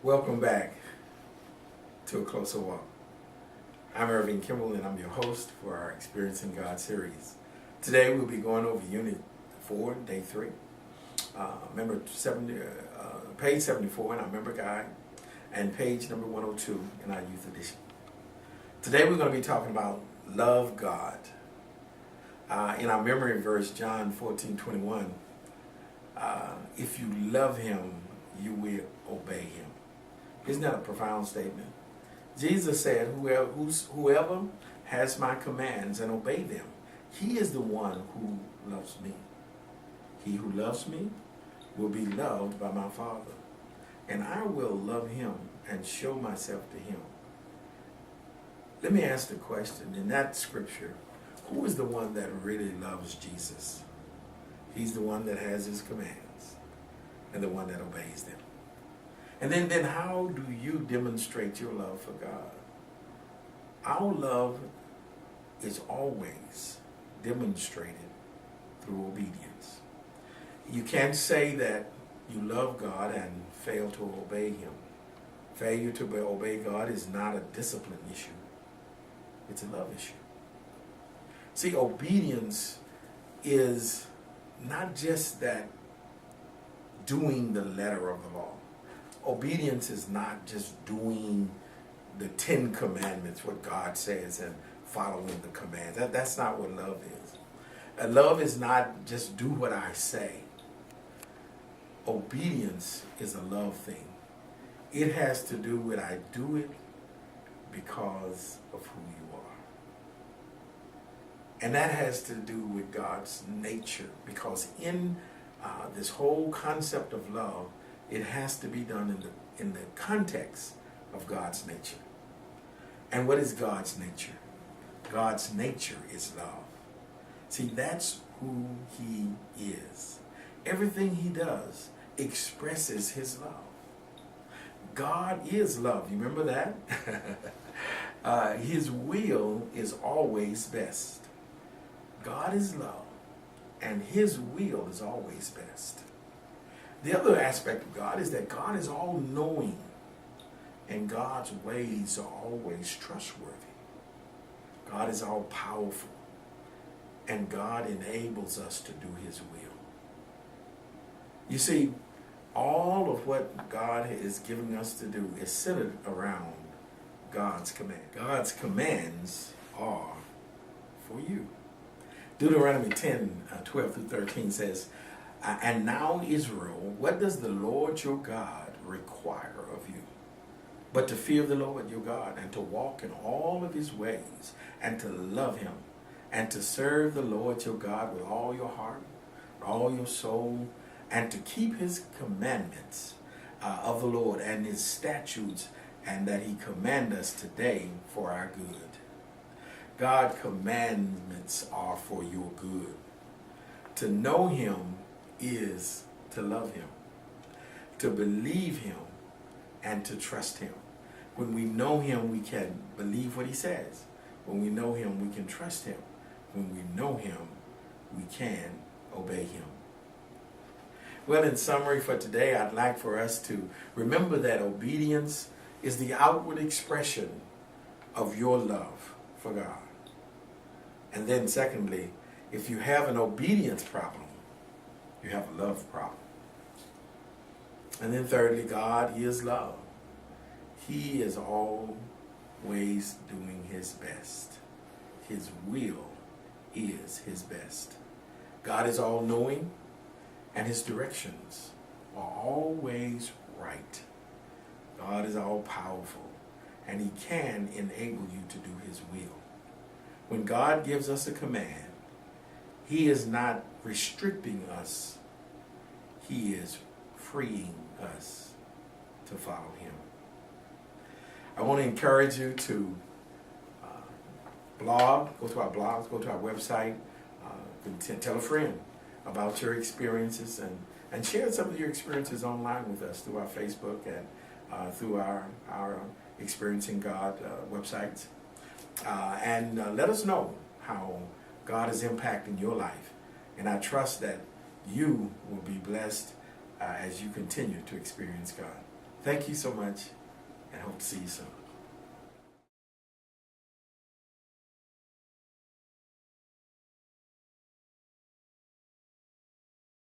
Welcome back to A Closer Walk. I'm Irving Kimball and I'm your host for our Experiencing God series. Today we'll be going over Unit 4, Day 3. Page 74 in our member guide and page number 102 in our youth edition. Today we're going to be talking about love God. In our memory verse, John 14:21, if you love him, you will obey him. Isn't that a profound statement? Jesus said, whoever has my commands and obey them, he is the one who loves me. He who loves me will be loved by my Father, and I will love him and show myself to him. Let me ask the question, in that scripture, who is the one that really loves Jesus? He's the one that has his commands and the one that obeys them. And then how do you demonstrate your love for God? Our love is always demonstrated through obedience. You can't say that you love God and fail to obey him. Failure to obey God is not a discipline issue. It's a love issue. See, obedience is not just that doing the letter of the law. Obedience is not just doing the 10 commandments, what God says, and following the commands. That's not what love is. Love is not just do what I say. Obedience is a love thing. It has to do with I do it because of who you are. And that has to do with God's nature, because in this whole concept of love, it has to be done in the context of God's nature. And what is God's nature? God's nature is love. See, that's who he is. Everything he does expresses his love. God is love. You remember that? His will is always best. God is love, and his will is always best. The other aspect of God is that God is all-knowing, and God's ways are always trustworthy. God is all-powerful, and God enables us to do his will. You see, all of what God is giving us to do is centered around God's command. God's commands are for you. Deuteronomy 10:12-13 says, and now, Israel, what does the Lord your God require of you? But to fear the Lord your God, and to walk in all of his ways, and to love him, and to serve the Lord your God with all your heart, with all your soul, and to keep his commandments of the Lord and his statutes, and that he command us today for our good. God's commandments are for your good. To know him is to love him, to believe him, and to trust him. When we know him, we can believe what he says. When we know him, we can trust him. When we know him, we can obey him. Well, in summary for today, I'd like for us to remember that obedience is the outward expression of your love for God. And then secondly, if you have an obedience problem, you have a love problem. And then thirdly, God is love. He is always doing his best. His will is his best. God is all-knowing, and his directions are always right. God is all-powerful, and he can enable you to do his will. When God gives us a command, he is not restricting us. He is freeing us to follow him. I want to encourage you to blog, go to our blogs, go to our website, tell a friend about your experiences, and share some of your experiences online with us through our Facebook and through our Experiencing God websites. And let us know how God is impacting your life. And I trust that you will be blessed as you continue to experience God. Thank you so much, and hope to see you soon.